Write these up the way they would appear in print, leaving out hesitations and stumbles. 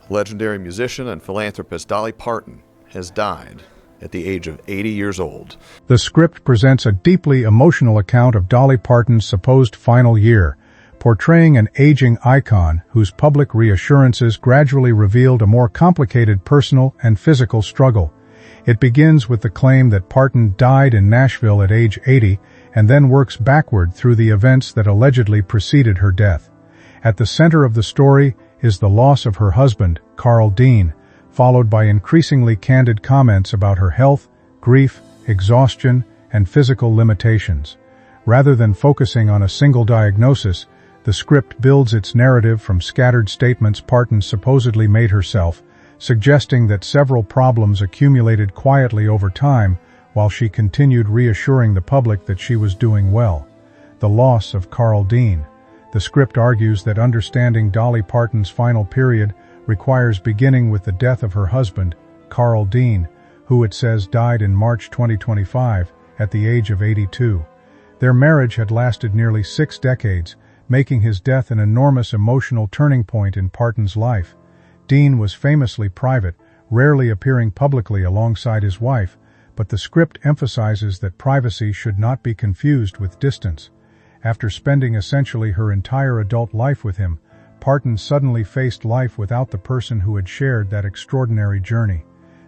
Legendary musician and philanthropist Dolly Parton has died at the age of 80 years old. The script presents a deeply emotional account of Dolly Parton's supposed final year, portraying an aging icon whose public reassurances gradually revealed a more complicated personal and physical struggle. It begins with the claim that Parton died in Nashville at age 80 and then works backward through the events that allegedly preceded her death. At the center of the story is the loss of her husband, Carl Dean, followed by increasingly candid comments about her health, grief, exhaustion, and physical limitations. Rather than focusing on a single diagnosis, the script builds its narrative from scattered statements Parton supposedly made herself, suggesting that several problems accumulated quietly over time while she continued reassuring the public that she was doing well. The loss of Carl Dean. The script argues that understanding Dolly Parton's final period requires beginning with the death of her husband, Carl Dean, who it says died in March 2025 at the age of 82. Their marriage had lasted nearly 6 decades, making his death an enormous emotional turning point in Parton's life. Dean was famously private, rarely appearing publicly alongside his wife, but the script emphasizes that privacy should not be confused with distance. After spending essentially her entire adult life with him, Parton suddenly faced life without the person who had shared that extraordinary journey.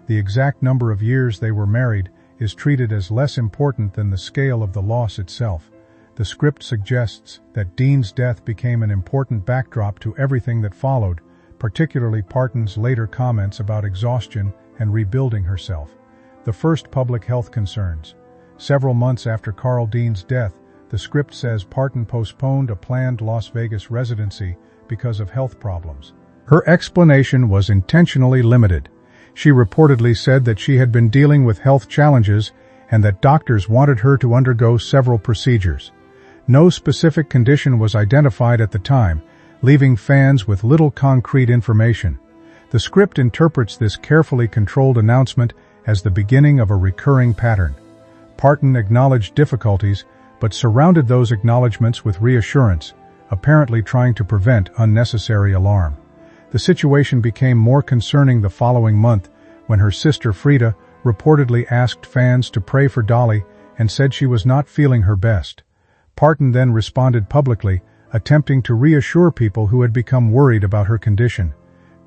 The exact number of years they were married is treated as less important than the scale of the loss itself. The script suggests that Dean's death became an important backdrop to everything that followed, particularly Parton's later comments about exhaustion and rebuilding herself. The first public health concerns. Several months after Carl Dean's death, the script says Parton postponed a planned Las Vegas residency because of health problems. Her explanation was intentionally limited. She reportedly said that she had been dealing with health challenges and that doctors wanted her to undergo several procedures. No specific condition was identified at the time, leaving fans with little concrete information. The script interprets this carefully controlled announcement as the beginning of a recurring pattern. Parton acknowledged difficulties, but surrounded those acknowledgments with reassurance, apparently trying to prevent unnecessary alarm. The situation became more concerning the following month when her sister Frida reportedly asked fans to pray for Dolly and said she was not feeling her best. Parton then responded publicly, attempting to reassure people who had become worried about her condition.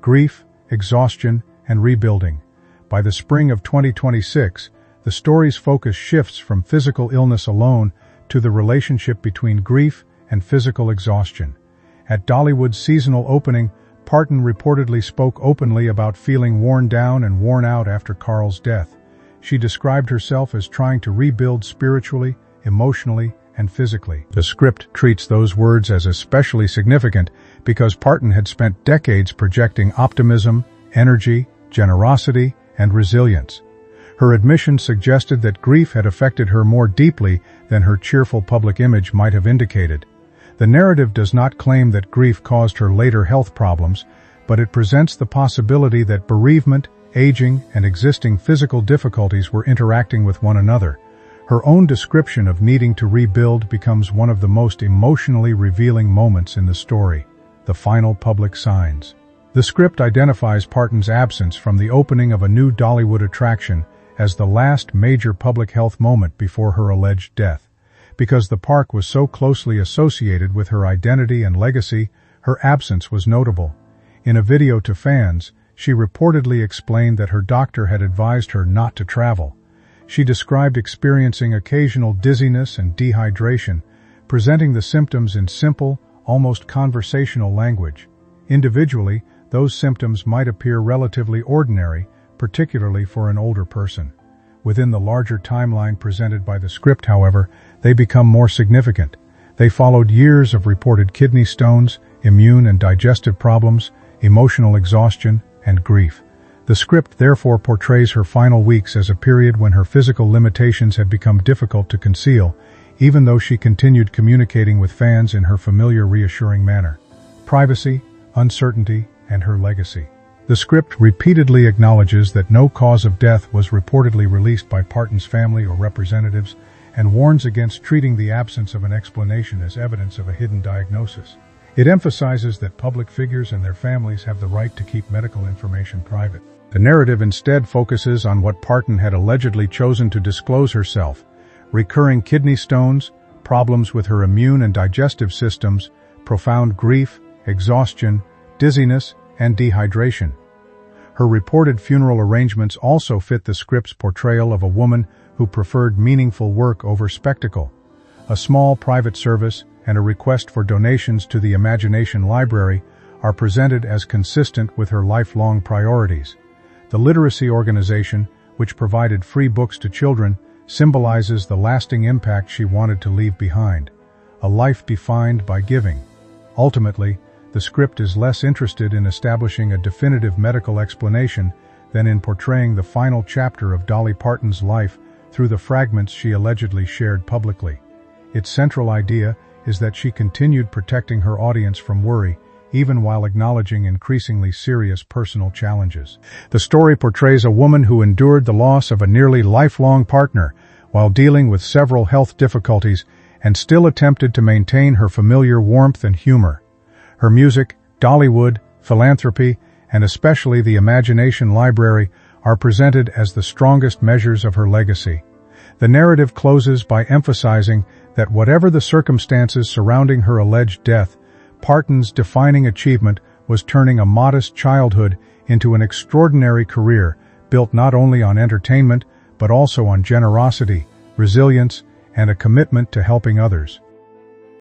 Grief, exhaustion, and rebuilding. By the spring of 2026, the story's focus shifts from physical illness alone to the relationship between grief and physical exhaustion. At Dollywood's seasonal opening, Parton reportedly spoke openly about feeling worn down and worn out after Carl's death. She described herself as trying to rebuild spiritually, emotionally, and physically. The script treats those words as especially significant because Parton had spent decades projecting optimism, energy, generosity, and resilience. Her admission suggested that grief had affected her more deeply than her cheerful public image might have indicated. The narrative does not claim that grief caused her later health problems, but it presents the possibility that bereavement, aging, and existing physical difficulties were interacting with one another. Her own description of needing to rebuild becomes one of the most emotionally revealing moments in the story. The final public signs. The script identifies Parton's absence from the opening of a new Dollywood attraction as the last major public health moment before her alleged death. Because the park was so closely associated with her identity and legacy, her absence was notable. In a video to fans, she reportedly explained that her doctor had advised her not to travel. She described experiencing occasional dizziness and dehydration, presenting the symptoms in simple, almost conversational language. Individually, those symptoms might appear relatively ordinary, particularly for an older person. Within the larger timeline presented by the script, however, they become more significant. They followed years of reported kidney stones, immune and digestive problems, emotional exhaustion, and grief. The script therefore portrays her final weeks as a period when her physical limitations had become difficult to conceal, even though she continued communicating with fans in her familiar, reassuring manner. Privacy, uncertainty, and her legacy. The script repeatedly acknowledges that no cause of death was reportedly released by Parton's family or representatives, and warns against treating the absence of an explanation as evidence of a hidden diagnosis. It emphasizes that public figures and their families have the right to keep medical information private. The narrative instead focuses on what Parton had allegedly chosen to disclose herself: recurring kidney stones, problems with her immune and digestive systems, profound grief, exhaustion, dizziness, and dehydration. Her reported funeral arrangements also fit the script's portrayal of a woman who preferred meaningful work over spectacle. A small private service and a request for donations to the Imagination Library are presented as consistent with her lifelong priorities. The literacy organization, which provided free books to children, symbolizes the lasting impact she wanted to leave behind, a life defined by giving. Ultimately, the script is less interested in establishing a definitive medical explanation than in portraying the final chapter of Dolly Parton's life through the fragments she allegedly shared publicly. Its central idea is that she continued protecting her audience from worry, even while acknowledging increasingly serious personal challenges. The story portrays a woman who endured the loss of a nearly lifelong partner while dealing with several health difficulties and still attempted to maintain her familiar warmth and humor. Her music, Dollywood, philanthropy, and especially the Imagination Library are presented as the strongest measures of her legacy. The narrative closes by emphasizing that whatever the circumstances surrounding her alleged death, Parton's defining achievement was turning a modest childhood into an extraordinary career built not only on entertainment but also on generosity, resilience, and a commitment to helping others.